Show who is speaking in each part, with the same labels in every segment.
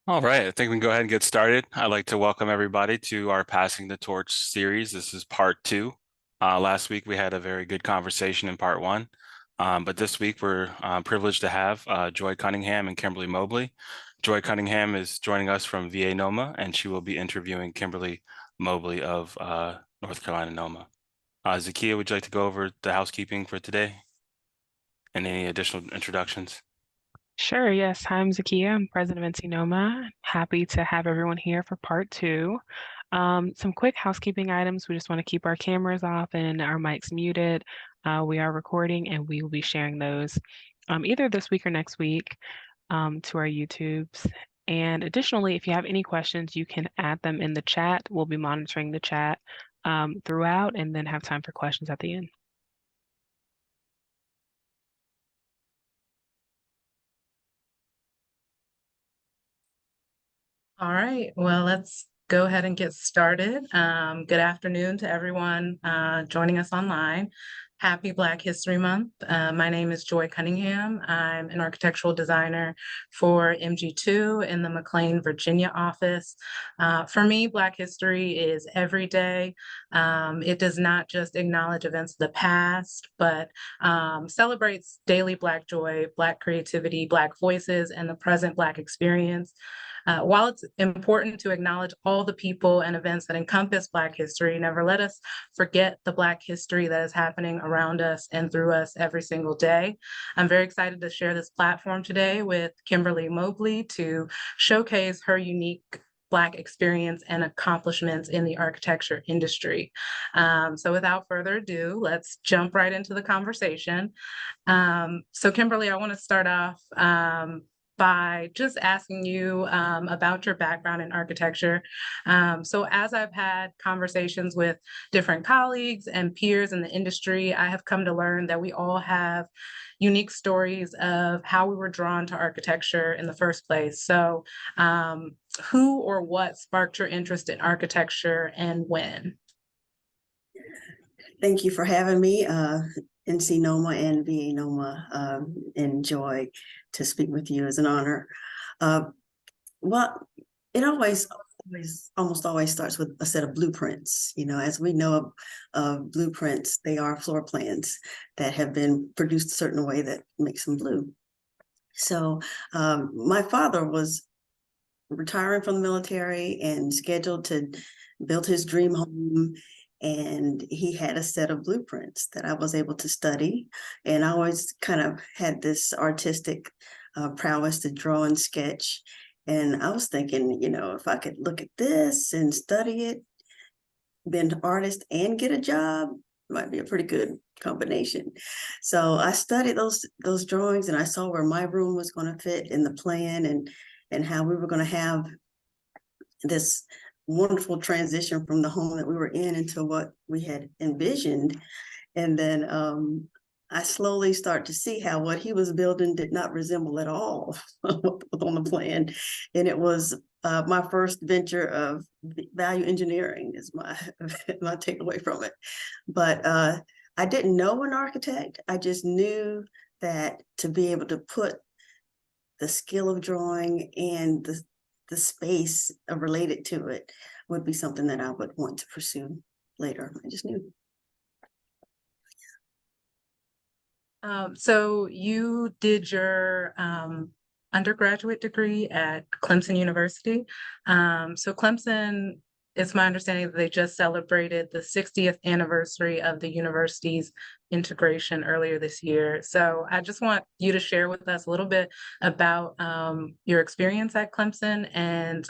Speaker 1: All right, I think we can go ahead and get started. I'd like to welcome everybody to our Passing the Torch series. This is part two. Last week we had a very good conversation in part one, but this week we're privileged to have Joy Cunningham and Kimberly Mobley. Joy Cunningham is joining us from VANOMA, and she will be interviewing Kimberly Mobley of North Carolina NOMA. Zakia, would you like to go over the housekeeping for today and any additional introductions?
Speaker 2: Sure, yes. Hi, I'm Zakia. I'm president of NCNOMA. Happy to have everyone here for part two. Some quick housekeeping items. We just want to keep our cameras off and our mics muted. We are recording and we will be sharing those either this week or next week to our YouTubes. And additionally, if you have any questions, you can add them in the chat. We'll be monitoring the chat throughout and then have time for questions at the end.
Speaker 3: All right, well, let's go ahead and get started. Good afternoon to everyone joining us online. Happy Black History Month. My name is Joy Cunningham. I'm an architectural designer for MG2 in the McLean, Virginia office. For me, Black history is every day. It does not just acknowledge events of the past, but celebrates daily Black joy, Black creativity, Black voices, and the present Black experience. While it's important to acknowledge all the people and events that encompass Black history, never let us forget the Black history that is happening around us and through us every single day. I'm very excited to share this platform today with Kimberly Mobley to showcase her unique Black experience and accomplishments in the architecture industry. So without further ado, let's jump right into the conversation. So Kimberly, I want to start off by just asking you about your background in architecture. So as I've had conversations with different colleagues and peers in the industry, I have come to learn that we all have unique stories of how we were drawn to architecture in the first place. So who or what sparked your interest in architecture and when?
Speaker 4: Thank you for having me, NCNOMA and VANOMA. Enjoy to speak with you as an honor. Well, it almost always starts with a set of blueprints. You know, as we know of blueprints, they are floor plans that have been produced a certain way that makes them blue. So my father was retiring from the military and scheduled to build his dream home. And he had a set of blueprints that I was able to study. And I always kind of had this artistic prowess to draw and sketch. And I was thinking, you know, if I could look at this and study it, be an artist and get a job, might be a pretty good combination. So I studied those drawings, and I saw where my room was going to fit in the plan, and how we were going to have this wonderful transition from the home that we were in into what we had envisioned. And then I slowly start to see how what he was building did not resemble at all what was on the plan. And it was my first venture of value engineering is my takeaway from it. But I didn't know an architect. I just knew that to be able to put the skill of drawing and the space related to it would be something that I would want to pursue later. I just knew.
Speaker 3: So you did your undergraduate degree at Clemson University. So Clemson, it's my understanding that they just celebrated the 60th anniversary of the university's integration earlier this year. So I just want you to share with us a little bit about your experience at Clemson and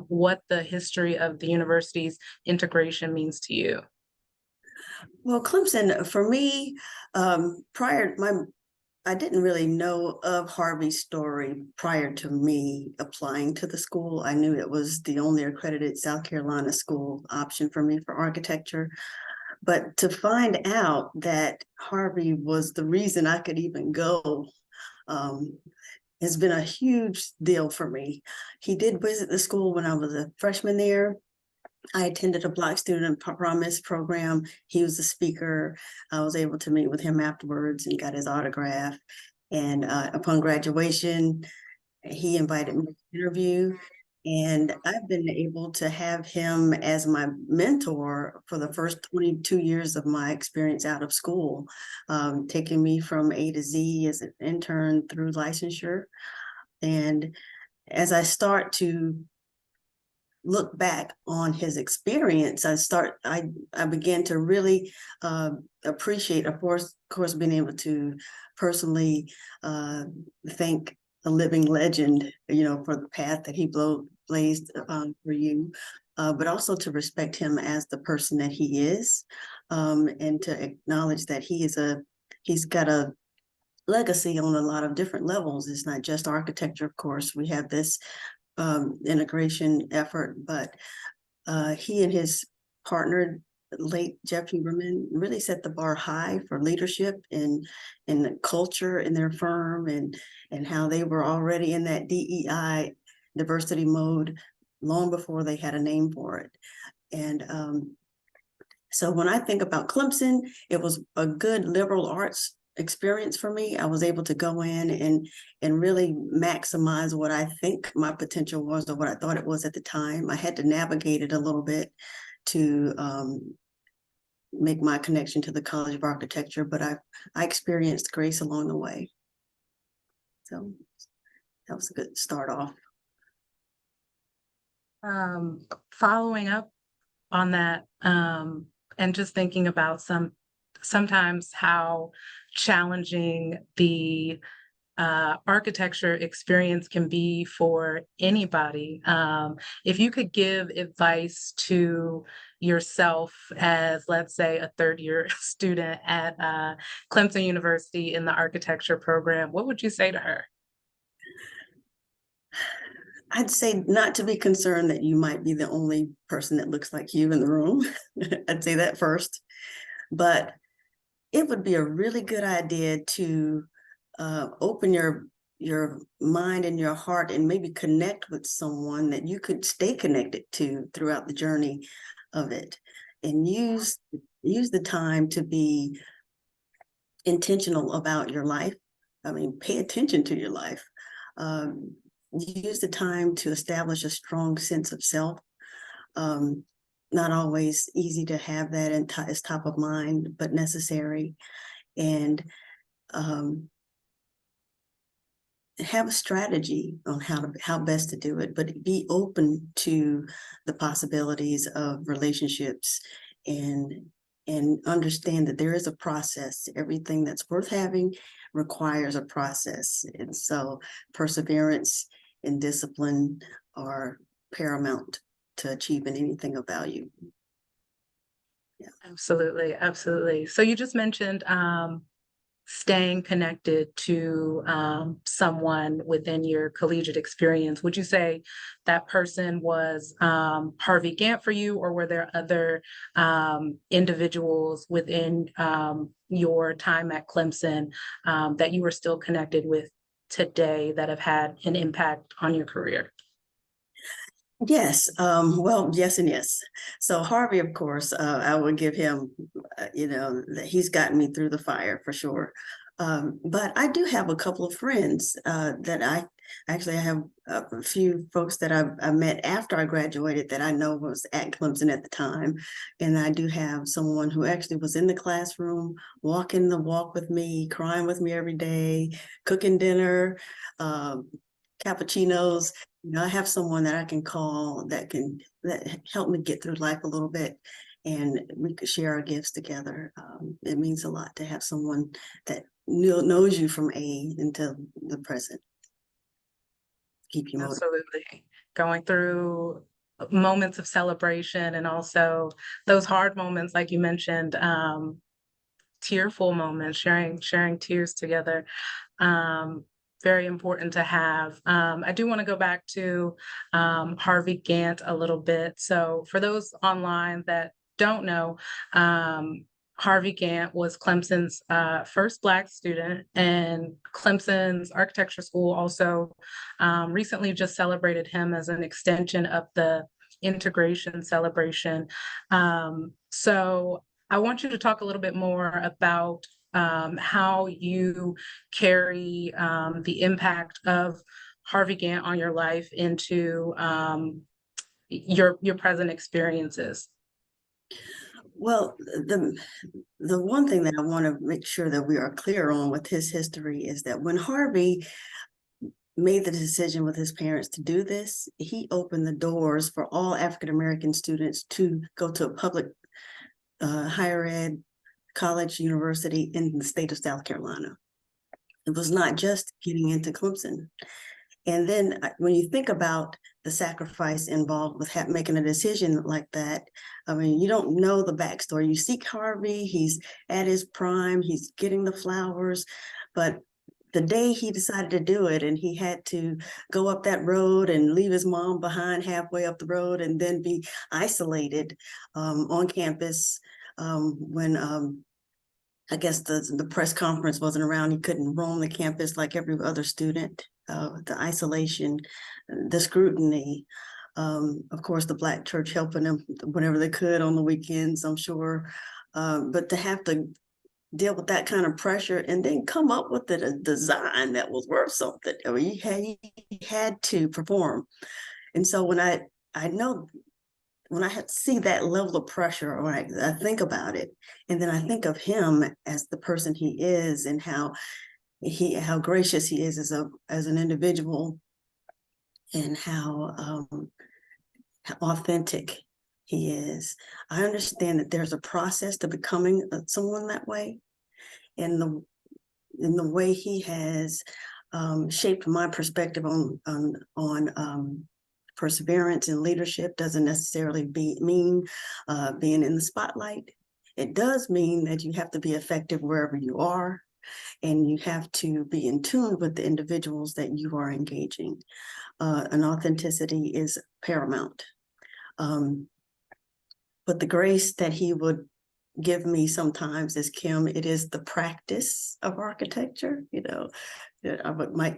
Speaker 3: what the history of the university's integration means to you.
Speaker 4: Well, Clemson, for me, I didn't really know of Harvey's story prior to me applying to the school. I knew it was the only accredited South Carolina school option for me for architecture. But to find out that Harvey was the reason I could even go has been a huge deal for me. He did visit the school when I was a freshman there. I attended a Black Student Promise program. He was the speaker. I was able to meet with him afterwards and got his autograph. And upon graduation, he invited me to interview. And I've been able to have him as my mentor for the first 22 years of my experience out of school, taking me from A to Z as an intern through licensure. And as I start to look back on his experience, I began to really appreciate, of course, being able to personally thank a living legend, for the path that he blazed for you, but also to respect him as the person that he is, and to acknowledge that he's got a legacy on a lot of different levels. It's not just architecture, of course. We have this integration effort, but he and his partner, late Jeff Huberman, really set the bar high for leadership and the culture in their firm, and how they were already in that DEI diversity mode long before they had a name for it. And so when I think about Clemson, it was a good liberal arts experience for me. I was able to go in and really maximize what I think my potential was, or what I thought it was at the time. I had to navigate it a little bit to make my connection to the College of Architecture, but I experienced grace along the way. So that was a good start off.
Speaker 3: Following up on that, and just thinking about sometimes how challenging the architecture experience can be for anybody. If you could give advice to yourself as, let's say, a third-year student at Clemson University in the architecture program, what would you say to her?
Speaker 4: I'd say not to be concerned that you might be the only person that looks like you in the room. I'd say that first. But it would be a really good idea to open your mind and your heart and maybe connect with someone that you could stay connected to throughout the journey of it, and use the time to be intentional about your life. I mean, pay attention to your life. Use the time to establish a strong sense of self. Not always easy to have that as top of mind, but necessary. And have a strategy on how best to do it, but be open to the possibilities of relationships, and understand that there is a process. Everything that's worth having requires a process. And so perseverance and discipline are paramount to achieving anything of value. Yeah.
Speaker 3: Absolutely, absolutely. So you just mentioned staying connected to someone within your collegiate experience. Would you say that person was Harvey Gantt for you, or were there other individuals within your time at Clemson that you were still connected with today that have had an impact on your career?
Speaker 4: Yes, well, yes and yes. So Harvey, of course, I would give him, he's gotten me through the fire for sure. But I do have a couple of friends that I have a few folks that I met after I graduated that I know was at Clemson at the time. And I do have someone who actually was in the classroom, walking the walk with me, crying with me every day, cooking dinner, cappuccinos. I have someone that I can call that help me get through life a little bit, and we could share our gifts together. It means a lot to have someone that knows you from A until the present. Keep you motivated.
Speaker 3: Absolutely. Going through moments of celebration, and also those hard moments, like you mentioned, tearful moments, sharing tears together. Very important to have. I do want to go back to Harvey Gantt a little bit. So for those online that don't know, Harvey Gantt was Clemson's first Black student, and Clemson's architecture school also recently just celebrated him as an extension of the integration celebration. So I want you to talk a little bit more about how you carry the impact of Harvey Gantt on your life into your present experiences?
Speaker 4: Well, the one thing that I want to make sure that we are clear on with his history is that when Harvey made the decision with his parents to do this, he opened the doors for all African-American students to go to a public higher ed college, university in the state of South Carolina. It was not just getting into Clemson. And then when you think about the sacrifice involved with making a decision like that, I mean, you don't know the backstory. You see Harvey, he's at his prime, he's getting the flowers, but the day he decided to do it and he had to go up that road and leave his mom behind halfway up the road and then be isolated on campus when I guess the press conference wasn't around, he couldn't roam the campus like every other student. The isolation, the scrutiny, of course, the Black church helping them whenever they could on the weekends, I'm sure. But to have to deal with that kind of pressure and then come up with a design that was worth something. I mean, he had to perform. And so when I know, when I had to see that level of pressure, or I think about it, and then I think of him as the person he is and how gracious he is as an individual, and how authentic he is. I understand that there's a process to becoming someone that way, and the way he has shaped my perspective on perseverance and leadership doesn't necessarily mean being in the spotlight. It does mean that you have to be effective wherever you are, and you have to be in tune with the individuals that you are engaging. And authenticity is paramount. But the grace that he would give me sometimes is, Kim, it is the practice of architecture. You know,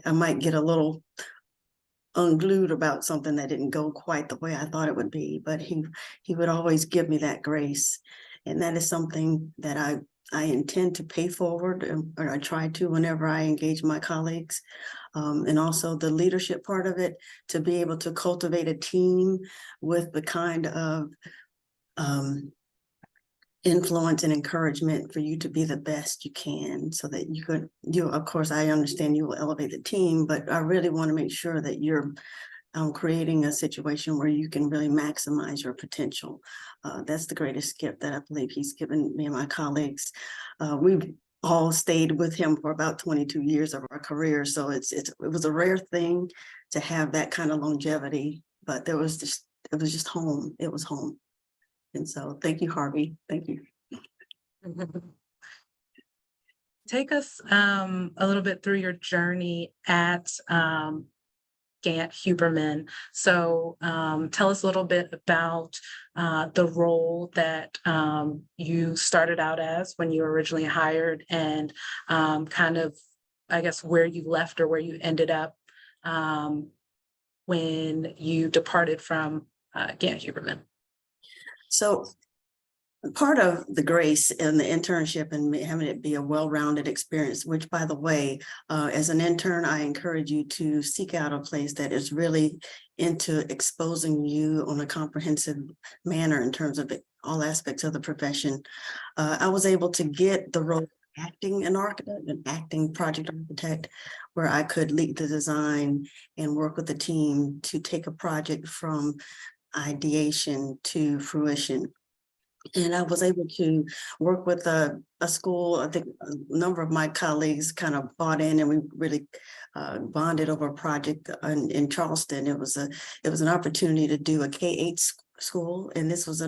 Speaker 4: I might get a little unglued about something that didn't go quite the way I thought it would be, but he would always give me that grace. And that is something that I intend to pay forward, or I try to whenever I engage my colleagues. And also the leadership part of it, to be able to cultivate a team with the kind of influence and encouragement for you to be the best you can, so that you of course, I understand you will elevate the team, but I really want to make sure that you're creating a situation where you can really maximize your potential. That's the greatest gift that I believe he's given me and my colleagues. We've all stayed with him for about 22 years of our career, so it was a rare thing to have that kind of longevity, but it was just home. It was home. And so thank you, Harvey. Thank you.
Speaker 3: Take us a little bit through your journey at Gantt Huberman. So tell us a little bit about the role that you started out as when you were originally hired, and kind of, I guess, where you left or where you ended up when you departed from Gantt Huberman.
Speaker 4: So part of the grace and the internship and having it be a well-rounded experience, which, by the way, as an intern, I encourage you to seek out a place that is really into exposing you on a comprehensive manner in terms of all aspects of the profession. I was able to get the role of acting an architect, an acting project architect, where I could lead the design and work with the team to take a project from ideation to fruition. And I was able to work with a school. I think a number of my colleagues kind of bought in, and we really bonded over a project in Charleston. It was an opportunity to do a K-8 school, and this was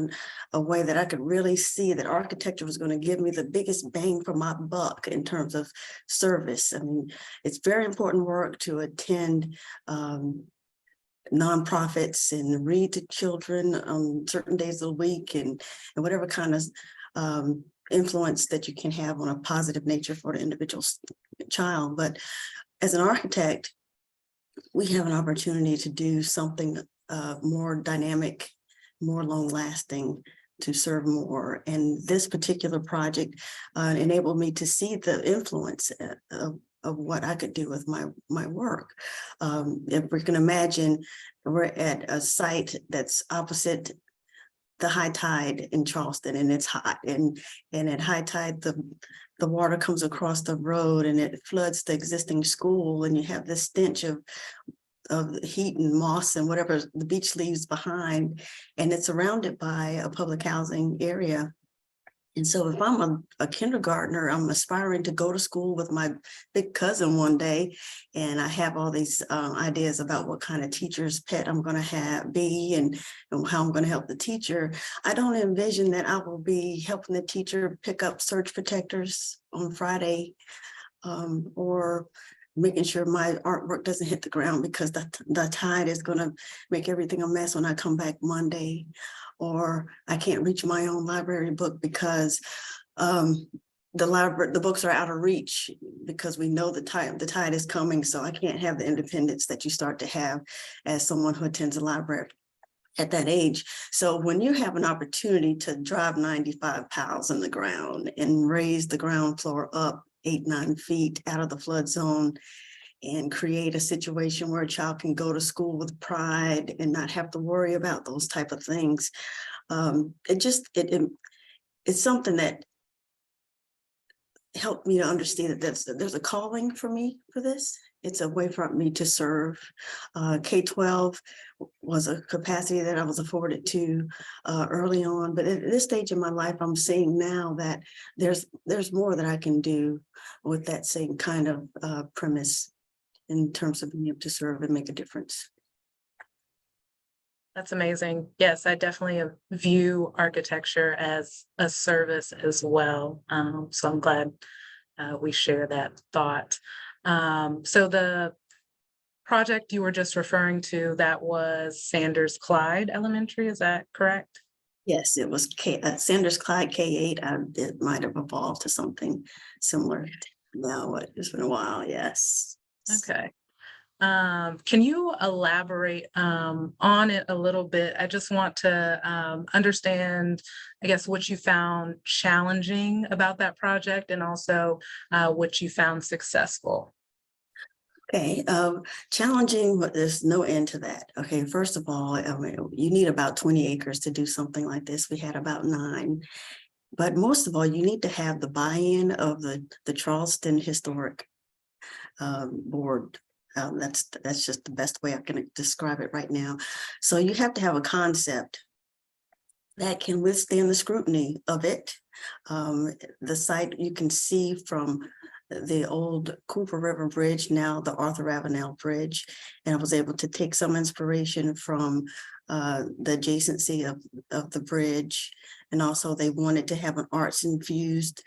Speaker 4: a way that I could really see that architecture was going to give me the biggest bang for my buck in terms of service. I mean, it's very important work to attend nonprofits and read to children on certain days of the week, and whatever kind of influence that you can have on a positive nature for the individual child. But as an architect, we have an opportunity to do something more dynamic, more long lasting, to serve more. And this particular project enabled me to see the influence of what I could do with my work. If we can imagine, we're at a site that's opposite the high tide in Charleston, and it's hot, and at high tide the water comes across the road and it floods the existing school, and you have this stench of heat and moss and whatever the beach leaves behind, and it's surrounded by a public housing area. And so if I'm a kindergartner, I'm aspiring to go to school with my big cousin one day, and I have all these ideas about what kind of teacher's pet I'm going to be and how I'm going to help the teacher. I don't envision that I will be helping the teacher pick up surge protectors on Friday, or making sure my artwork doesn't hit the ground because the tide is going to make everything a mess when I come back Monday, or I can't reach my own library book because the books are out of reach because we know the tide is coming. So I can't have the independence that you start to have as someone who attends a library at that age. So when you have an opportunity to drive 95 piles in the ground and raise the ground floor up 8-9 feet out of the flood zone and create a situation where a child can go to school with pride and not have to worry about those type of things, it's something that helped me to understand that there's a calling for me for this. It's a way for me to serve. K-12 was a capacity that I was afforded to early on, but at this stage in my life, I'm seeing now that there's more that I can do with that same kind of premise in terms of being able to serve and make a difference.
Speaker 3: That's amazing. Yes, I definitely view architecture as a service as well. So I'm glad we share that thought. So the project you were just referring to, that was Sanders Clyde Elementary, is that correct?
Speaker 4: Yes, it was Sanders Clyde K-8. It might have evolved to something similar now. It's been a while. Yes.
Speaker 3: Okay. Can you elaborate on it a little bit? I just want to understand, I guess, what you found challenging about that project and also what you found successful.
Speaker 4: Okay, challenging, but there's no end to that. Okay, first of all, I mean, you need about 20 acres to do something like this. We had about 9. But most of all, you need to have the buy-in of the Charleston Historic Board. That's just the best way I can describe it right now. So you have to have a concept that can withstand the scrutiny of it. The site you can see from the old Cooper River Bridge, now the Arthur Ravenel Bridge, and I was able to take some inspiration from the adjacency of the bridge, and also they wanted to have an arts infused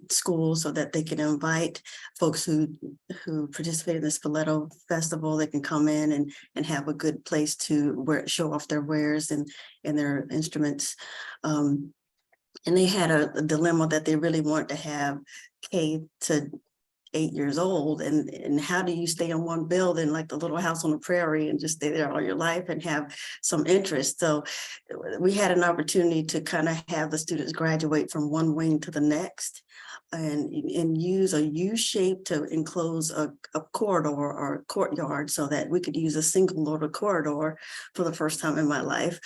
Speaker 4: school so that they can invite folks who participate in the Spoleto Festival. They can come in and have a good place to show off their wares and their instruments. And they had a dilemma that they really wanted to have K to 8 years old, and how do you stay in one building like the Little House on the Prairie and just stay there all your life and have some interest? So we had an opportunity to kind of have the students graduate from one wing to the next and use a U shape to enclose a corridor or a courtyard so that we could use a single loader corridor for the first time in my life,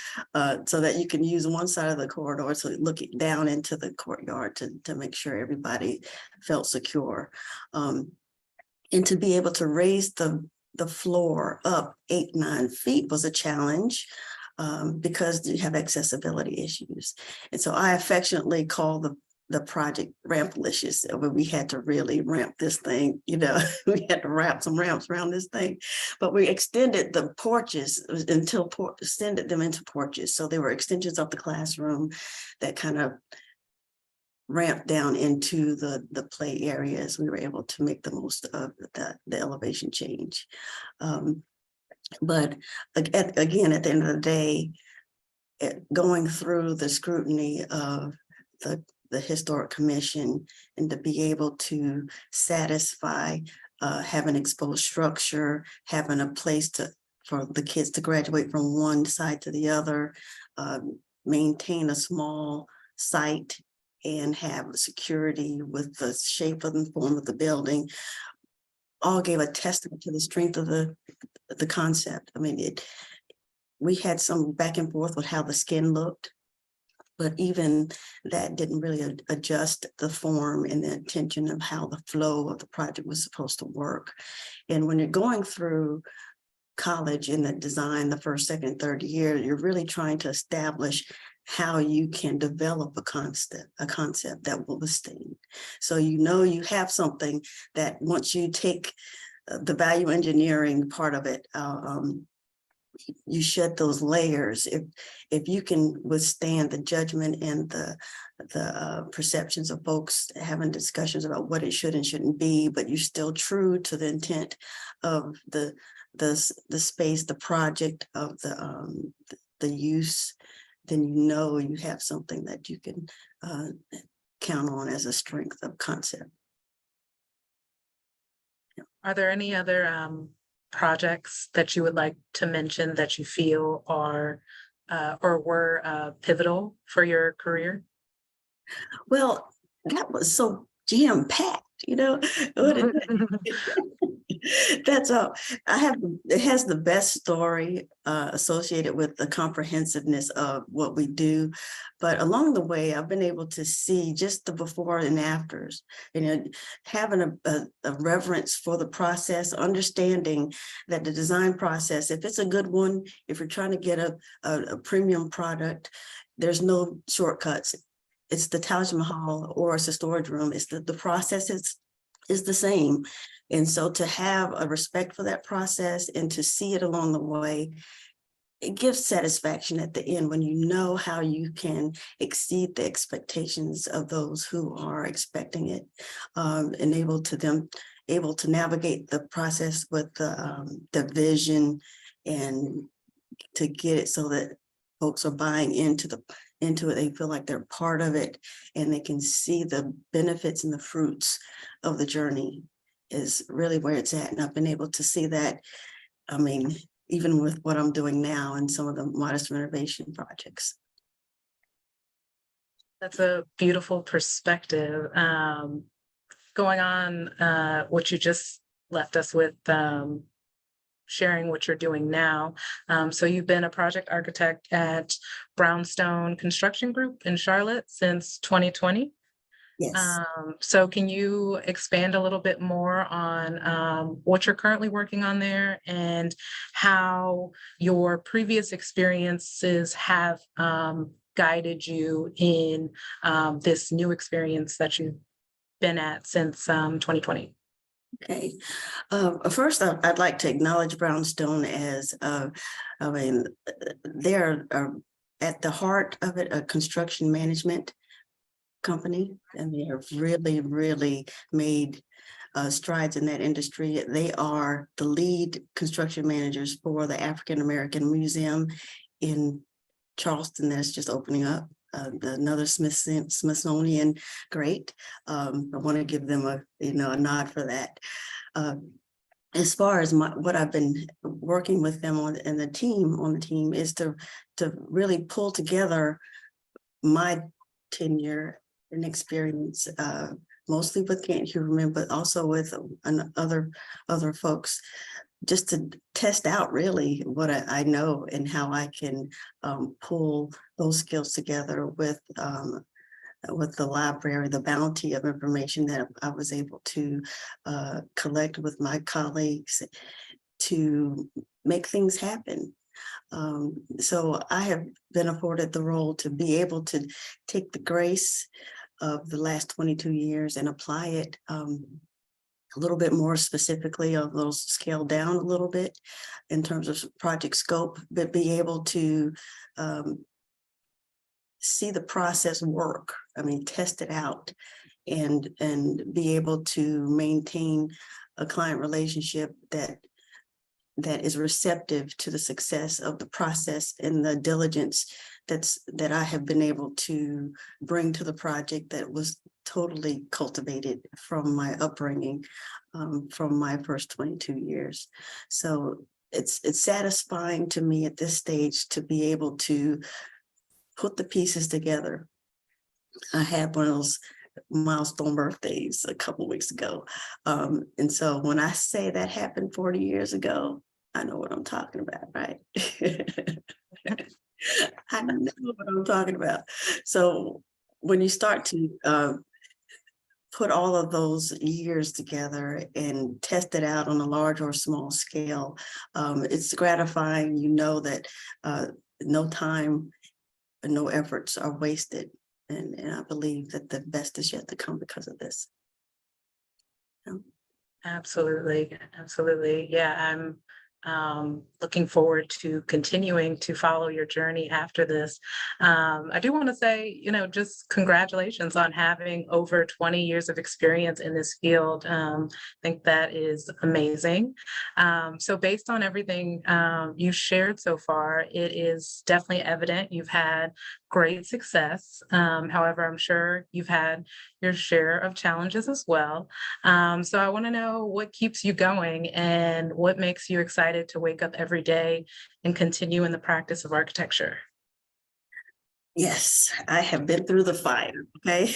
Speaker 4: so that you can use one side of the corridor so looking down into the courtyard to make sure everybody felt secure. And to be able to raise the floor up 8-9 feet was a challenge because you have accessibility issues. And so I affectionately call the project Ramplicious. We had to really ramp this thing, we had to wrap some ramps around this thing, but we extended the porches extended them into porches. So they were extensions of the classroom that kind of ramped down into the play areas. We were able to make the most of the elevation change. But again, at the end of the day, going through the scrutiny of the Historic Commission and to be able to satisfy having exposed structure, having a place for the kids to graduate from one side to the other, maintain a small site, and have security with the shape of the form of the building, all gave a testament to the strength of the concept. I mean, we had some back and forth with how the skin looked, but even that didn't really adjust the form and the intention of how the flow of the project was supposed to work. And when you're going through college in the design, the first, second, third year, you're really trying to establish how you can develop a concept that will withstand. So you have something that once you take the value engineering part of it, you shed those layers. If you can withstand the judgment and the perceptions of folks having discussions about what it should and shouldn't be, but you're still true to the intent of the space, the project of the use, then you have something that you can count on as a strength of concept.
Speaker 3: Are there any other projects that you would like to mention that you feel are or were pivotal for your career?
Speaker 4: Well, that was so jam-packed, That's all. It has the best story associated with the comprehensiveness of what we do. But along the way, I've been able to see just the before and afters, having a reverence for the process, understanding that the design process, if it's a good one, if you're trying to get a premium product, there's no shortcuts. It's the Taj Mahal or it's a storage room. It's the process is the same. And so to have a respect for that process and to see it along the way, it gives satisfaction at the end when you know how you can exceed the expectations of those who are expecting it, and able to navigate the process with the vision and to get it so that folks are buying into it. They feel like they're part of it and they can see the benefits and the fruits of the journey is really where it's at. And I've been able to see that, I mean, even with what I'm doing now and some of the modest renovation projects.
Speaker 3: That's a beautiful perspective. Going on what you just left us with, sharing what you're doing now. So you've been a project architect at Brownstone Construction Group in Charlotte since 2020.
Speaker 4: Yes.
Speaker 3: So can you expand a little bit more on what you're currently working on there and how your previous experiences have guided you in this new experience that you've been at since 2020?
Speaker 4: Okay. First, I'd like to acknowledge Brownstone as, they're at the heart of it, a construction management company, and they have really, really made strides in that industry. They are the lead construction managers for the African American Museum in Charleston that's just opening up. Another Smithsonian, great. I want to give them a nod for that. As far as what I've been working with them on and the team is to really pull together my tenure and experience, mostly with Can't Human, but also with other folks, just to test out really what I know and how I can pull those skills together with the library, the bounty of information that I was able to collect with my colleagues to make things happen. So I have been afforded the role to be able to take the grace of the last 22 years and apply it a little bit more specifically, a little scaled down a little bit in terms of project scope, but be able to see the process work. I mean, test it out and be able to maintain a client relationship that is receptive to the success of the process and the diligence that I have been able to bring to the project that was totally cultivated from my upbringing, from my first 22 years. So it's satisfying to me at this stage to be able to put the pieces together I had one of those milestone birthdays a couple of weeks ago. And so when I say that happened 40 years ago, I know what I'm talking about, right? I know what I'm talking about. So when you start to put all of those years together and test it out on a large or small scale, it's gratifying. You know that no time, no efforts are wasted. And I believe that the best is yet to come because of this. Yeah.
Speaker 3: Absolutely, absolutely. Yeah, I'm looking forward to continuing to follow your journey after this. I do want to say, just congratulations on having over 20 years of experience in this field. I think that is amazing. So based on everything you shared so far, it is definitely evident you've had great success. However, I'm sure you've had your share of challenges as well. So I want to know what keeps you going and what makes you excited to wake up every day and continue in the practice of architecture.
Speaker 4: Yes, I have been through the fire, okay?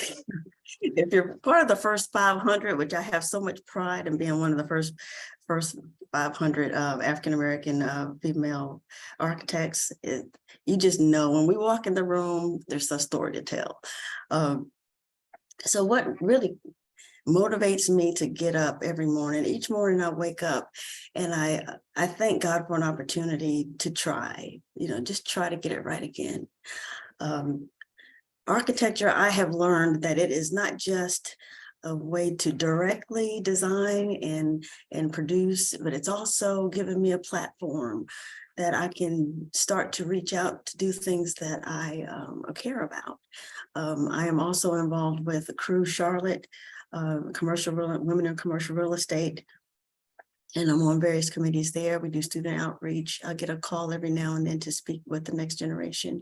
Speaker 4: If you're part of the first 500, which I have so much pride in being one of the first 500 African-American female architects, you just know when we walk in the room, there's a story to tell. So what really motivates me to get up every morning. Each morning I wake up and I thank God for an opportunity to try, just try to get it right again. Architecture, I have learned that it is not just a way to directly design and produce, but it's also given me a platform that I can start to reach out to do things that I care about. I am also involved with the Crew Charlotte, women in commercial real estate. And I'm on various committees there. We do student outreach. I get a call every now and then to speak with the next generation.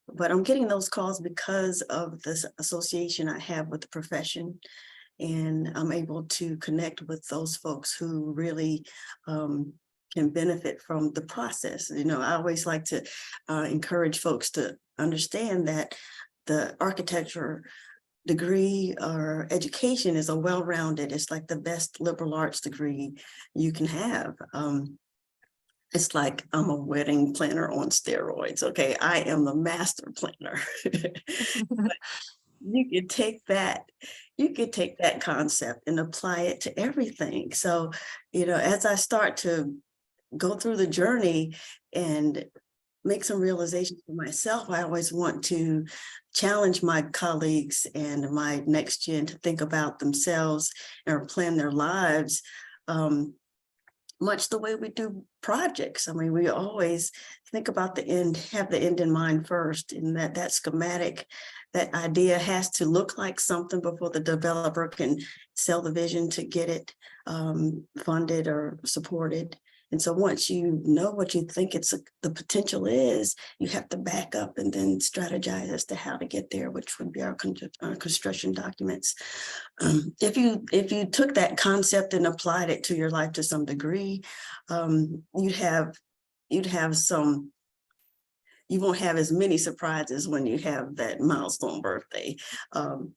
Speaker 4: But I'm getting those calls because of this association I have with the profession. And I'm able to connect with those folks who really can benefit from the process. I always like to encourage folks to understand that the architecture degree or education is a well-rounded, it's like the best liberal arts degree you can have. It's like I'm a wedding planner on steroids. Okay, I am the master planner. You could take that concept and apply it to everything. So, as I start to go through the journey and make some realizations for myself, I always want to challenge my colleagues and my next gen to think about themselves or plan their lives much the way we do projects. I mean, we always think about the end, have the end in mind first, and that schematic, that idea has to look like something before the developer can sell the vision to get it funded or supported. And so once you know what you think the potential is, you have to back up and then strategize as to how to get there, which would be our construction documents. If you took that concept and applied it to your life to some degree, you'd have some. You won't have as many surprises when you have that milestone birthday. When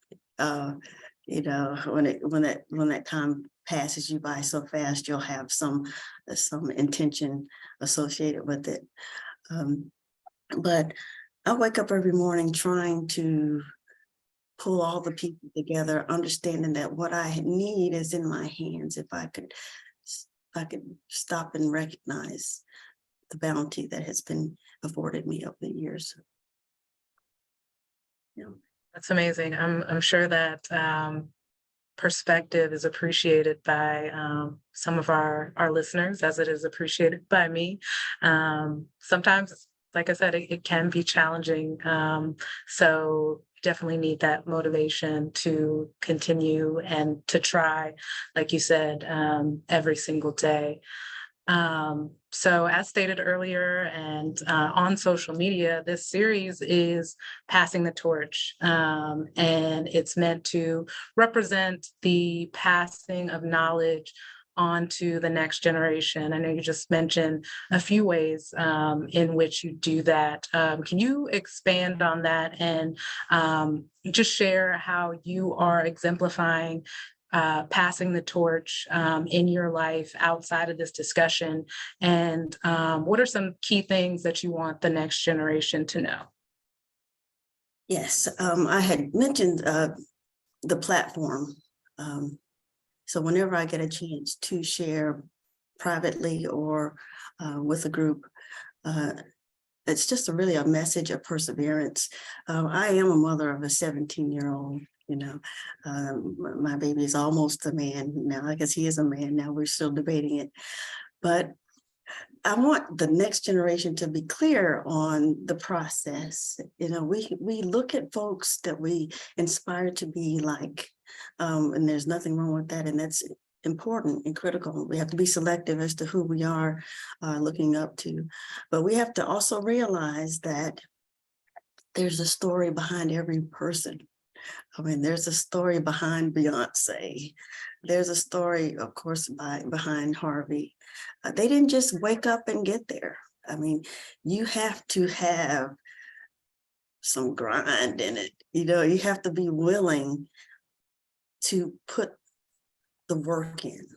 Speaker 4: that time passes you by so fast, you'll have some intention associated with it. But I wake up every morning trying to pull all the people together, understanding that what I need is in my hands. If I could stop and recognize the bounty that has been afforded me over the years. Yeah.
Speaker 3: That's amazing. I'm sure that perspective is appreciated by some of our listeners, as it is appreciated by me. Sometimes, like I said, it can be challenging. So definitely need that motivation to continue and to try, like you said, every single day. So as stated earlier and on social media, this series is passing the torch, and it's meant to represent the passing of knowledge on to the next generation? I know you just mentioned a few ways in which you do that. Can you expand on that and just share how you are exemplifying passing the torch in your life outside of this discussion? And what are some key things that you want the next generation to know?
Speaker 4: Yes, I had mentioned the platform. So whenever I get a chance to share privately or with a group, it's just really a message of perseverance. I am a mother of a 17-year-old. My baby is almost a man now. I guess he is a man now. We're still debating it, but I want the next generation to be clear on the process. We look at folks that we inspire to be like, and there's nothing wrong with that, and that's important and critical. We have to be selective as to who we are looking up to, but we have to also realize that there's a story behind every person. I mean, there's a story behind Beyonce. There's a story, of course, behind Harvey. They didn't just wake up and get there. I mean, you have to have some grind in it. You have to be willing to put the work in.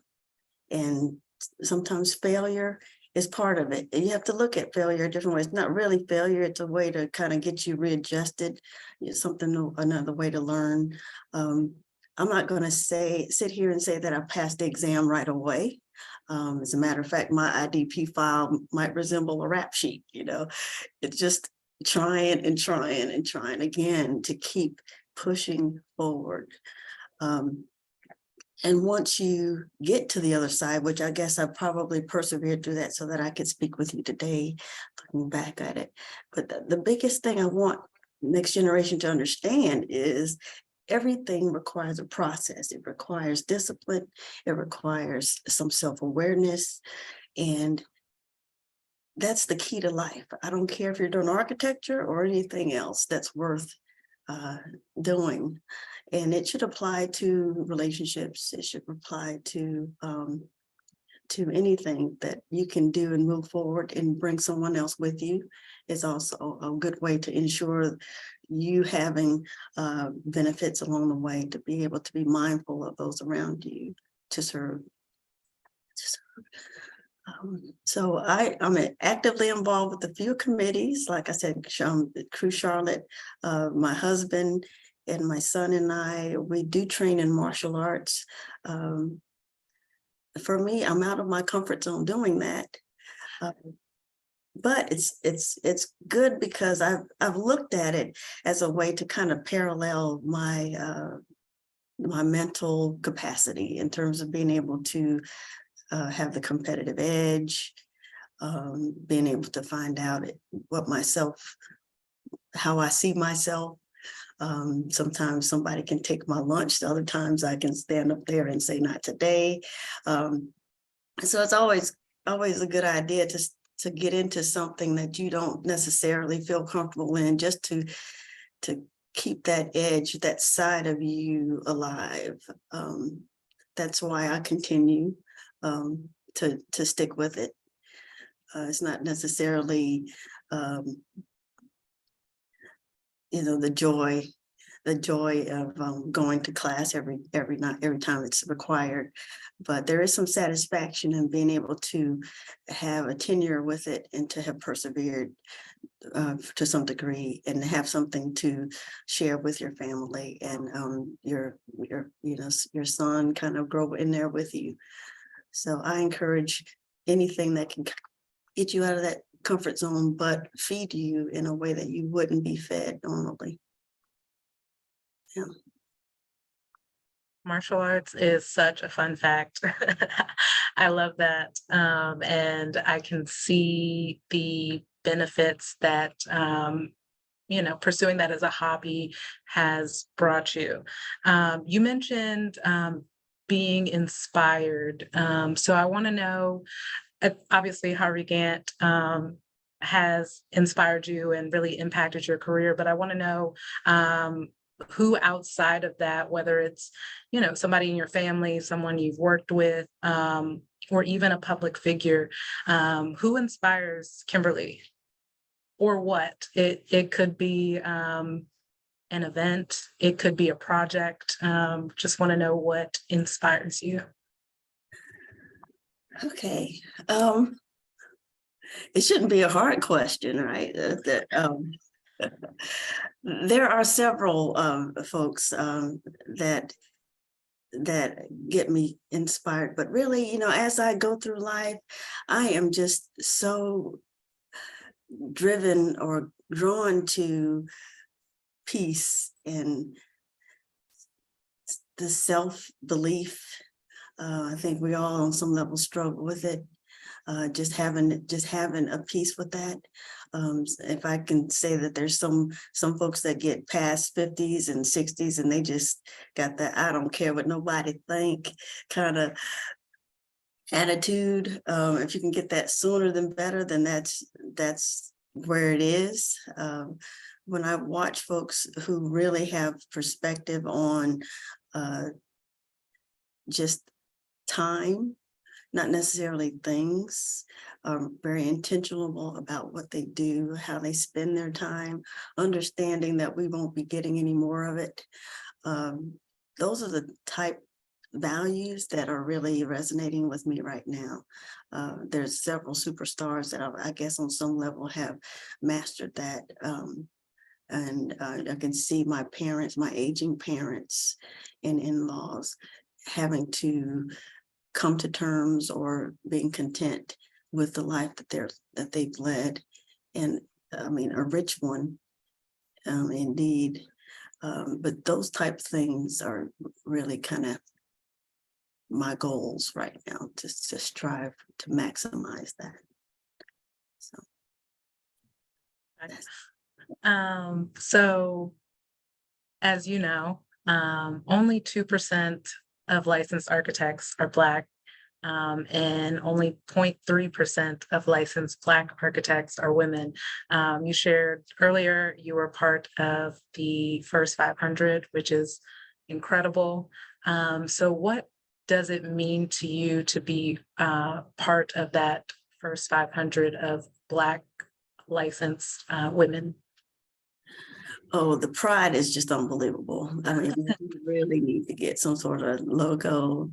Speaker 4: And sometimes failure is part of it. You have to look at failure different ways. Not really failure, it's a way to kind of get you readjusted. It's another way to learn. I'm not going to sit here and say that I passed the exam right away. As a matter of fact, my IDP file might resemble a rap sheet. It's just trying and trying and trying again to keep pushing forward. And once you get to the other side, which I guess I probably persevered through that so that I could speak with you today, looking back at it. But the biggest thing I want next generation to understand is everything requires a process. It requires discipline. It requires some self-awareness. And that's the key to life. I don't care if you're doing architecture or anything else that's worth doing. And it should apply to relationships. It should apply to anything that you can do and move forward and bring someone else with you. Is also a good way to ensure you having benefits along the way, to be able to be mindful of those around you, to serve. So I'm actively involved with a few committees. Like I said, Crew Charlotte, my husband and my son and I, we do train in martial arts. For me, I'm out of my comfort zone doing that. But it's good because I've looked at it as a way to kind of parallel my my mental capacity in terms of being able to have the competitive edge, being able to find out how I see myself. Sometimes somebody can take my lunch. Other times I can stand up there and say, not today. So it's always a good idea to get into something that you don't necessarily feel comfortable in, just to keep that edge, that side of you alive. That's why I continue to stick with it. It's not necessarily the joy of going to class every time it's required, but there is some satisfaction in being able to have a tenure with it and to have persevered to some degree and have something to share with your family and your son kind of grow in there with you. So I encourage anything that can get you out of that comfort zone, but feed you in a way that you wouldn't be fed normally. Yeah.
Speaker 3: Martial arts is such a fun fact. I love that. And I can see the benefits that, pursuing that as a hobby has brought you. You mentioned being inspired. So I want to know, obviously, Harvey Gantt has inspired you and really impacted your career, but I want to know who outside of that, whether it's, somebody in your family, someone you've worked with, or even a public figure, who inspires Kimberly, or what? It could be an event, it could be a project. Just want to know what inspires you.
Speaker 4: Okay. It shouldn't be a hard question, right? There are several folks that get me inspired, but really, as I go through life, I am just so driven or drawn to peace and the self-belief. I think we all on some level struggle with it. Just having a peace with that. If I can say that there's some folks that get past 50s and 60s and they just got that I don't care what nobody think kind of attitude. If you can get that sooner than better, then that's where it is. When I watch folks who really have perspective on just time, not necessarily things, are very intentional about what they do, how they spend their time, understanding that we won't be getting any more of it. Those are the type values that are really resonating with me right now. There's several superstars that I guess on some level have mastered that. And I can see my parents, my aging parents and in-laws having to come to terms or being content with the life that they've led, and I mean a rich one, indeed. But those type of things are really kind of my goals right now, to strive to maximize that. So,
Speaker 3: so as you know, only 2% of licensed architects are Black, and only 0.3% of licensed Black architects are women. You shared earlier you were part of the first 500, which is incredible. So what does it mean to you to be part of that first 500 of Black licensed women?
Speaker 4: Oh, the pride is just unbelievable. I mean, we really need to get some sort of logo,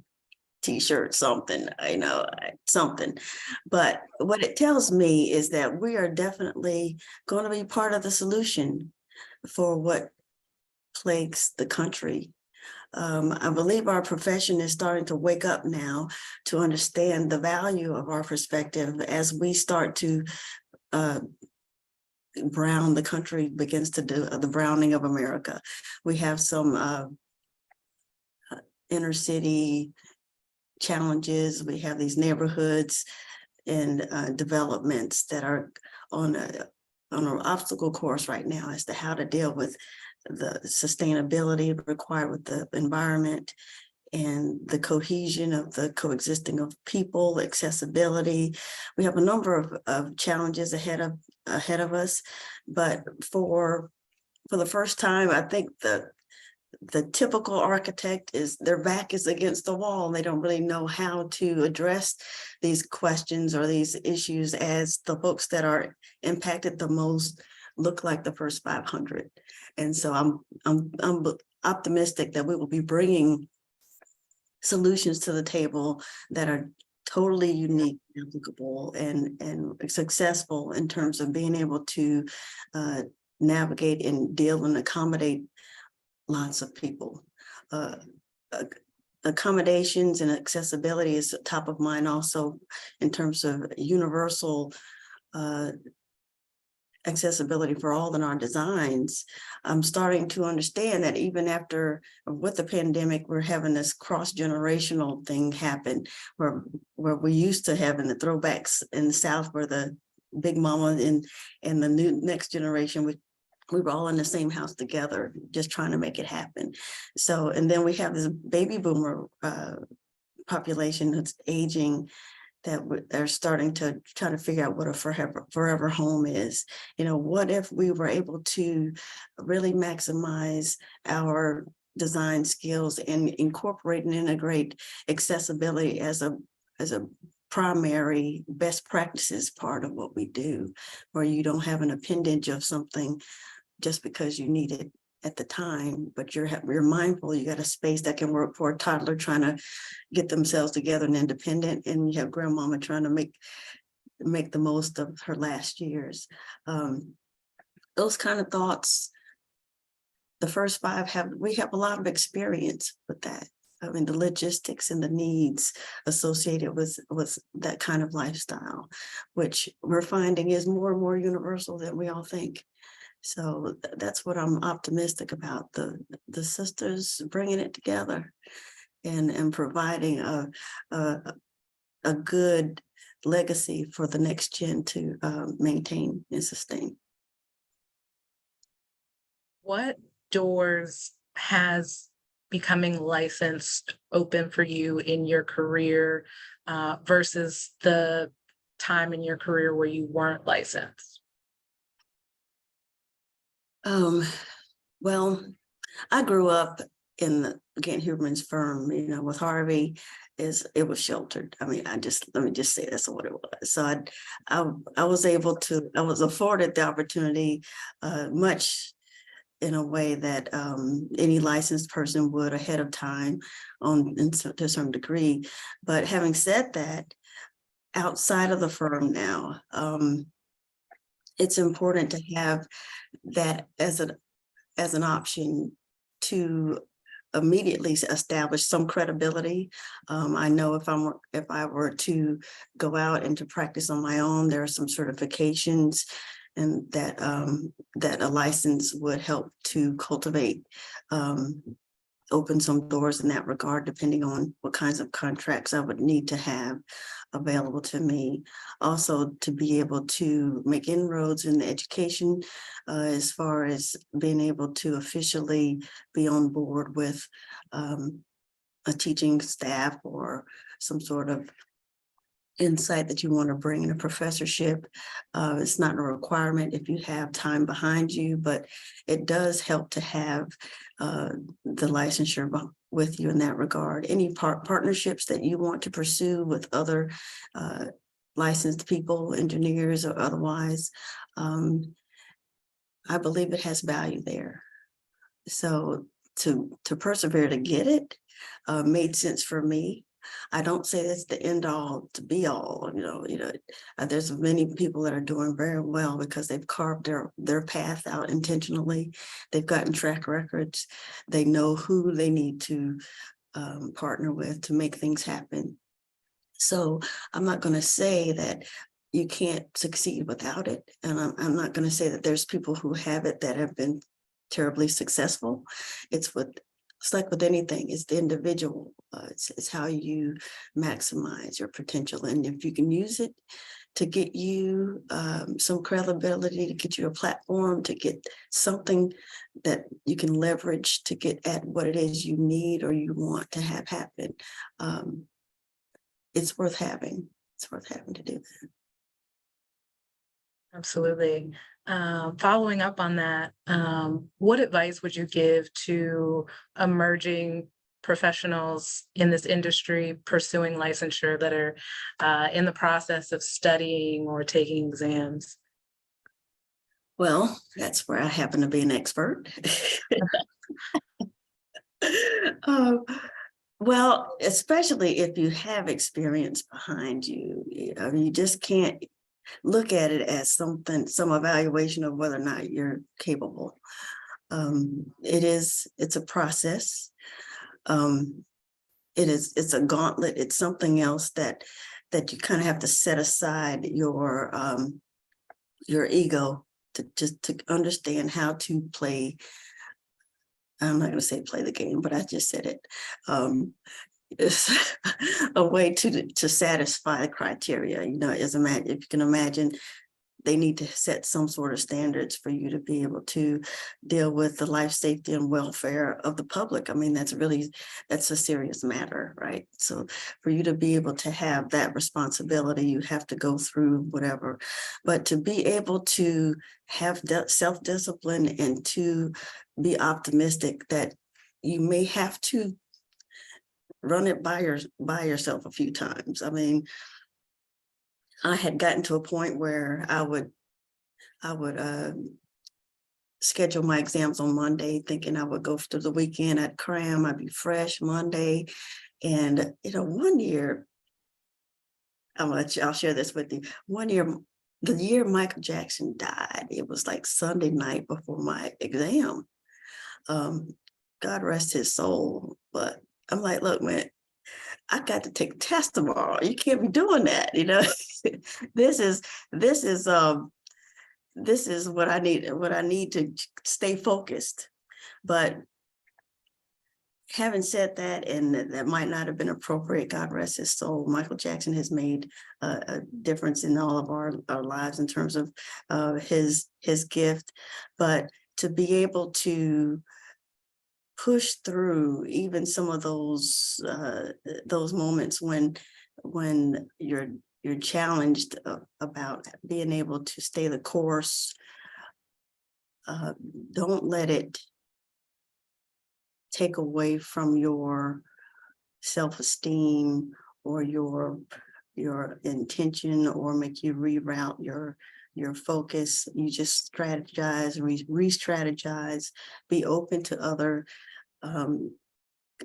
Speaker 4: T-shirt, something, something. But what it tells me is that we are definitely going to be part of the solution for what plagues the country. I believe our profession is starting to wake up now to understand the value of our perspective as we start to brown, the country begins to do the browning of America. We have some inner city challenges. We have these neighborhoods and developments that are on an obstacle course right now as to how to deal with the sustainability required with the environment and the cohesion of the coexisting of people, accessibility. We have a number of challenges ahead of us, but for the first time, I think the typical architect their back is against the wall, and they don't really know how to address these questions or these issues as the folks that are impacted the most look like the first 500. And so I'm optimistic that we will be bringing solutions to the table that are totally unique, applicable, and successful in terms of being able to navigate and deal and accommodate lots of people. Accommodations and accessibility is top of mind also in terms of universal accessibility for all in our designs. I'm starting to understand that even after with the pandemic, we're having this cross-generational thing happen where we used to having the throwbacks in the South where the big mama and the new next generation we were all in the same house together, just trying to make it happen. So, and then we have this baby boomer population that's aging, they're starting to try to figure out what a forever home is. What if we were able to really maximize our design skills and incorporate and integrate accessibility as a primary best practices part of what we do, where you don't have an appendage of something just because you need it at the time, but you're mindful you got a space that can work for a toddler trying to get themselves together and independent, and you have grandmama trying to make the most of her last years. Those kind of thoughts, the first 5 we have a lot of experience with that. I mean, the logistics and the needs associated with that kind of lifestyle, which we're finding is more and more universal than we all think. So that's what I'm optimistic about, the sisters bringing it together and providing a good legacy for the next gen to maintain and sustain.
Speaker 3: What doors has becoming licensed open for you in your career versus the time in your career where you weren't licensed?
Speaker 4: Well, I grew up in the Gant Huberman's firm, with Harvey. It was sheltered. I mean, let me just say that's what it was. So I was afforded the opportunity much in a way that any licensed person would ahead of time to a certain degree. But having said that, outside of the firm now, it's important to have that as an option to immediately establish some credibility. I know if I were to go out and to practice on my own, there are some certifications and that a license would help to cultivate, open some doors in that regard, depending on what kinds of contracts I would need to have available to me. Also, to be able to make inroads in the education, as far as being able to officially be on board with a teaching staff or some sort of insight that you want to bring in a professorship. It's not a requirement if you have time behind you, but it does help to have the licensure with you in that regard. Any partnerships that you want to pursue with other licensed people, engineers or otherwise, I believe it has value there. So to persevere to get it made sense for me. I don't say that's the end all to be all, there's many people that are doing very well because they've carved their path out intentionally. They've gotten track records. They know who they need to partner with to make things happen. So I'm not going to say that you can't succeed without it. And I'm not going to say that there's people who have it that have been terribly successful. It's like with anything, it's the individual. It's how you maximize your potential. And if you can use it to get you some credibility, to get you a platform, to get something that you can leverage to get at what it is you need or you want to have happen, it's worth having. It's worth having to do that.
Speaker 3: Absolutely. Following up on that, what advice would you give to emerging professionals in this industry pursuing licensure that are in the process of studying or taking exams?
Speaker 4: Well, that's where I happen to be an expert. Well, especially if you have experience behind you, you just can't look at it as some evaluation of whether or not you're capable. It's a process. It's a gauntlet. It's something else that you kind of have to set aside your ego to understand how to play. I'm not going to say play the game, but I just said it. It's a way to satisfy the criteria. If you can imagine they need to set some sort of standards for you to be able to deal with the life, safety, and welfare of the public. I mean, that's a serious matter, right? So for you to be able to have that responsibility, you have to go through whatever. But to be able to have self-discipline and to be optimistic that you may have to run it by yourself a few times. I mean, I had gotten to a point where I would schedule my exams on Monday, thinking I would go through the weekend. I'd cram, I'd be fresh Monday. And, one year, I'll share this with you. One year, the year Michael Jackson died, it was like Sunday night before my exam. God rest his soul. But I'm like, look, man, I got to take a test tomorrow. You can't be doing that, This is what I need to stay focused. But having said that, and that might not have been appropriate, God rest his soul, Michael Jackson has made a difference in all of our lives in terms of his gift. But to be able to push through even some of those moments when you're challenged about being able to stay the course. Don't let it take away from your self-esteem or your intention, or make you reroute your focus. You just strategize, re-strategize, be open to other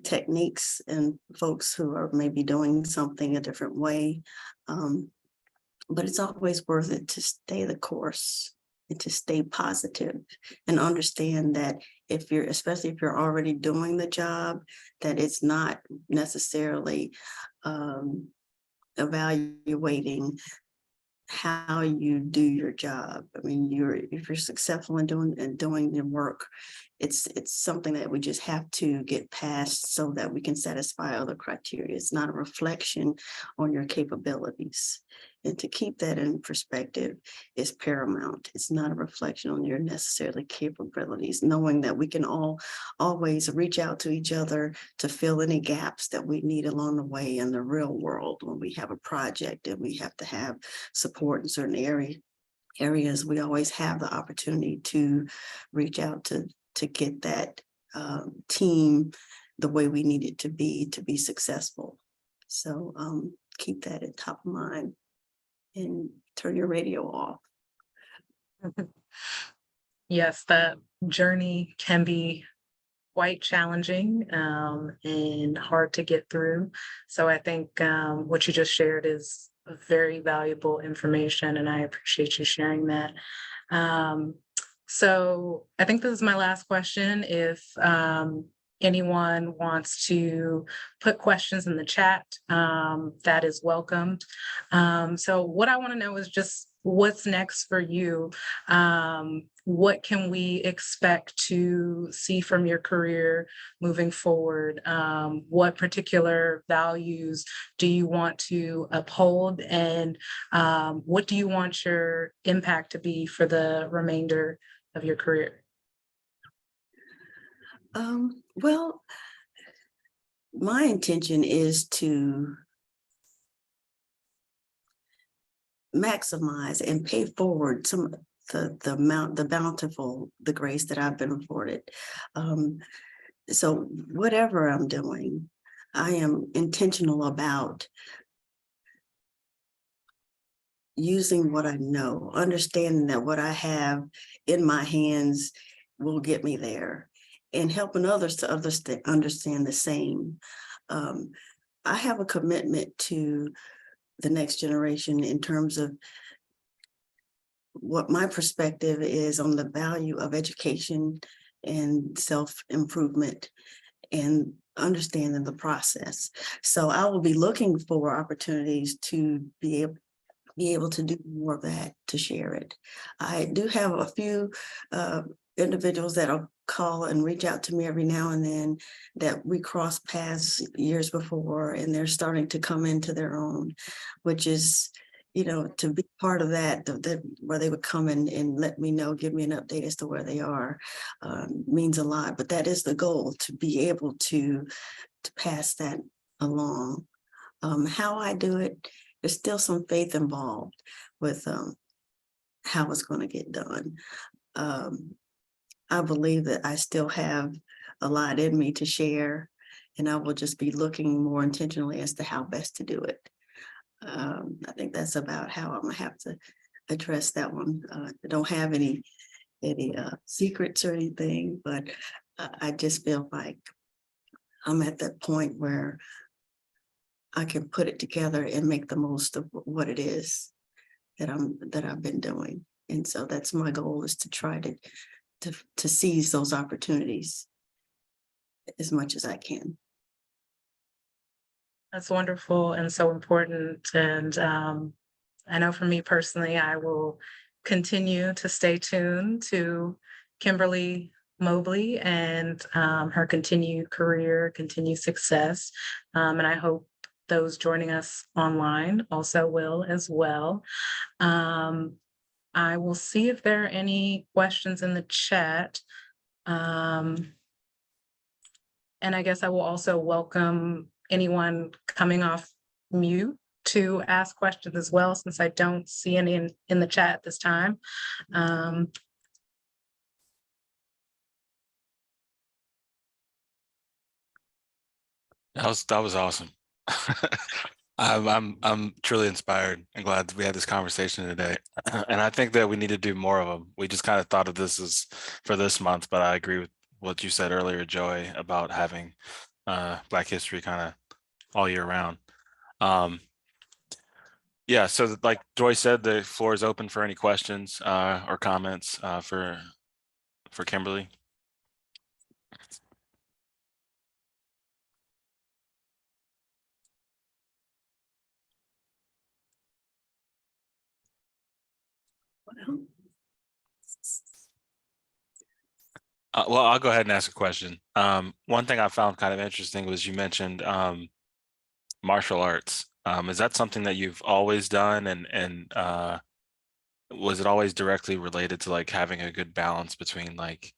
Speaker 4: techniques and folks who are maybe doing something a different way. But it's always worth it to stay the course and to stay positive and understand that especially if you're already doing the job, that it's not necessarily evaluating how you do your job. I mean, if you're successful in doing your work, it's something that we just have to get past so that we can satisfy other criteria. It's not a reflection on your capabilities. And to keep that in perspective is paramount. It's not a reflection on your necessarily capabilities, knowing that we can all always reach out to each other to fill any gaps that we need along the way in the real world. When we have a project and we have to have support in certain areas, we always have the opportunity to reach out to get that team the way we need it to be successful. So keep that at top of mind and turn your radio off.
Speaker 3: Yes, that journey can be quite challenging and hard to get through. So I think what you just shared is very valuable information, and I appreciate you sharing that. So I think this is my last question. If anyone wants to put questions in the chat, that is welcome. So what I want to know is just what's next for you. What can we expect to see from your career moving forward? What particular values do you want to uphold? And what do you want your impact to be for the remainder of your career?
Speaker 4: Well, my intention is to maximize and pay forward some the bountiful, the grace that I've been afforded. So whatever I'm doing, I am intentional about using what I know, understanding that what I have in my hands will get me there, and helping others to understand the same. I have a commitment to the next generation in terms of what my perspective is on the value of education and self-improvement and understanding the process. So I will be looking for opportunities to be able to do more of that, to share it. I do have a few individuals that'll call and reach out to me every now and then that we crossed paths years before, and they're starting to come into their own, which is to be part of that, where they would come and let me know, give me an update as to where they are, means a lot. But that is the goal, to be able to pass that along. How I do it, there's still some faith involved with how it's going to get done. I believe that I still have a lot in me to share, and I will just be looking more intentionally as to how best to do it. I think that's about how I'm gonna have to address that one. I don't have any secrets or anything, but I just feel like I'm at that point where I can put it together and make the most of what it is that I've been doing. And so that's my goal, is to try to seize those opportunities as much as I can.
Speaker 3: That's wonderful and so important. And I know for me personally, I will continue to stay tuned to Kimberly Mobley and her continued career, continued success. And I hope those joining us online also will as well. I will see if there are any questions in the chat. And I guess I will also welcome anyone coming off mute to ask questions as well, since I don't see any in the chat at this time.
Speaker 1: That was awesome. I'm truly inspired and glad that we had this conversation today. And I think that we need to do more of them. We just kind of thought of this as for this month, but I agree with what you said earlier, Joy, about having Black History kind of all year round. Yeah, so like Joy said, the floor is open for any questions or comments for Kimberly. Well, I'll go ahead and ask a question. One thing I found kind of interesting was you mentioned martial arts. Is that something that you've always done, and was it always directly related to like having a good balance between like,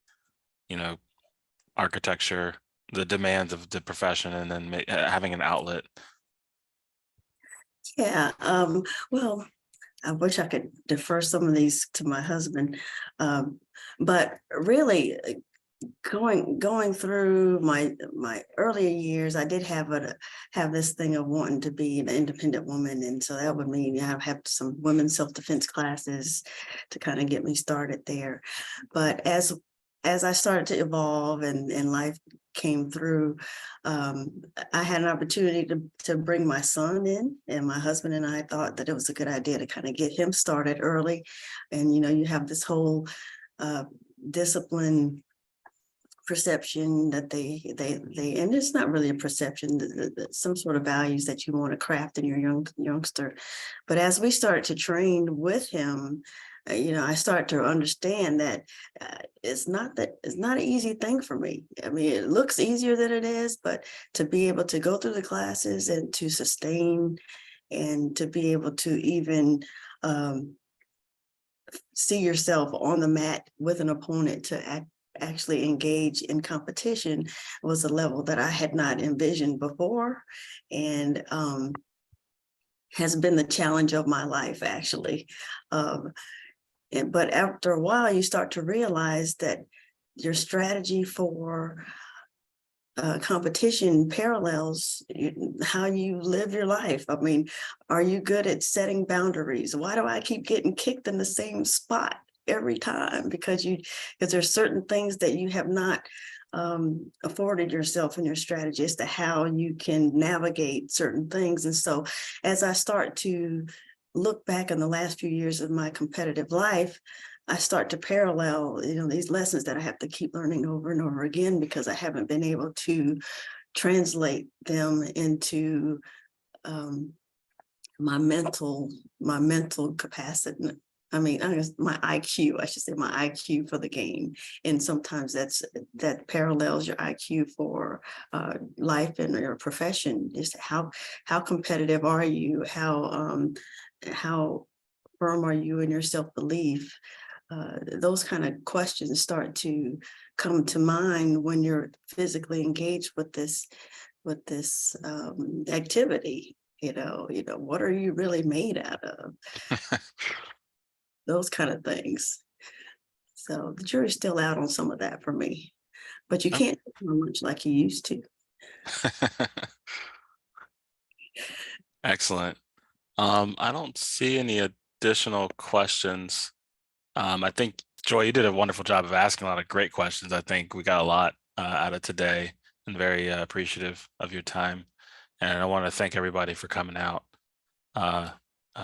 Speaker 1: architecture, the demands of the profession, and then having an outlet?
Speaker 4: Yeah, well, I wish I could defer some of these to my husband, but really, going through my earlier years, I did have this thing of wanting to be an independent woman, and so that would mean I have some women's self-defense classes to kind of get me started there. But as I started to evolve and life came through, I had an opportunity to bring my son in, and my husband and I thought that it was a good idea to kind of get him started early. And you have this whole discipline perception that they and it's not really a perception, some sort of values that you want to craft in your youngster. But as we start to train with him, I start to understand that it's not an easy thing for me. I mean, it looks easier than it is, but to be able to go through the classes and to sustain and to be able to even see yourself on the mat with an opponent to actually engage in competition was a level that I had not envisioned before, and has been the challenge of my life, actually. But after a while, you start to realize that your strategy for competition parallels how you live your life. I mean, are you good at setting boundaries? Why do I keep getting kicked in the same spot every time? Because there's certain things that you have not afforded yourself in your strategy as to how you can navigate certain things. And so as I start to look back in the last few years of my competitive life, I start to parallel, these lessons that I have to keep learning over and over again, because I haven't been able to translate them into my mental capacity, I mean, I guess my IQ, I should say my IQ for the game. And sometimes that parallels your IQ for life and your profession. Just how competitive are you? How firm are you in your self-belief? Those kind of questions start to come to mind when you're physically engaged with this activity. What are you really made out of? Those kind of things. So the jury's still out on some of that for me, but you can't do much like you used to.
Speaker 1: Excellent. I don't see any additional questions. I think, Joy, you did a wonderful job of asking a lot of great questions. I think we got a lot out of today, and very appreciative of your time. And I want to thank everybody for coming out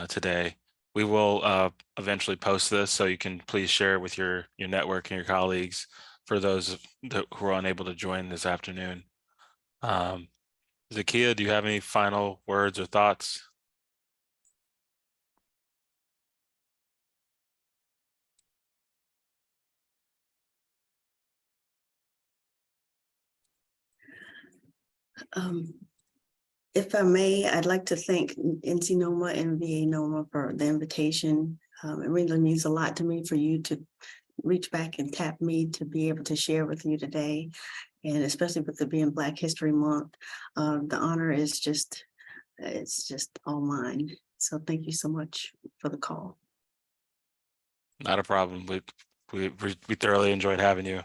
Speaker 1: today. We will eventually post this, so you can please share it with your network and your colleagues for those who are unable to join this afternoon. Zakia, do you have any final words or thoughts?
Speaker 4: If I may, I'd like to thank NCNOMA and VANOMA for the invitation. It really means a lot to me for you to reach back and tap me to be able to share with you today. And especially with it being Black History Month, the honor is it's just all mine. So thank you so much for the call.
Speaker 1: Not a problem. We thoroughly enjoyed having you.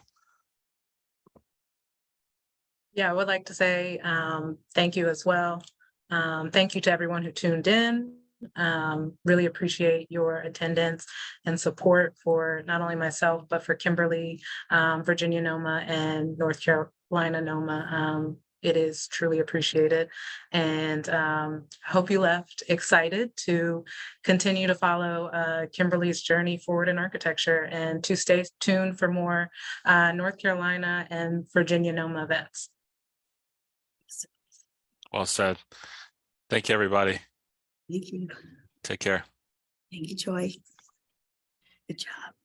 Speaker 3: Yeah, I would like to say thank you as well. Thank you to everyone who tuned in. Really appreciate your attendance and support for not only myself, but for Kimberly, Virginia NOMA, and North Carolina NOMA. It is truly appreciated. And I hope you left excited to continue to follow Kimberly's journey forward in architecture, and to stay tuned for more North Carolina and Virginia NOMA events.
Speaker 1: Well said. Thank you, everybody.
Speaker 4: Thank you.
Speaker 1: Take care.
Speaker 4: Thank you, Joy. Good job.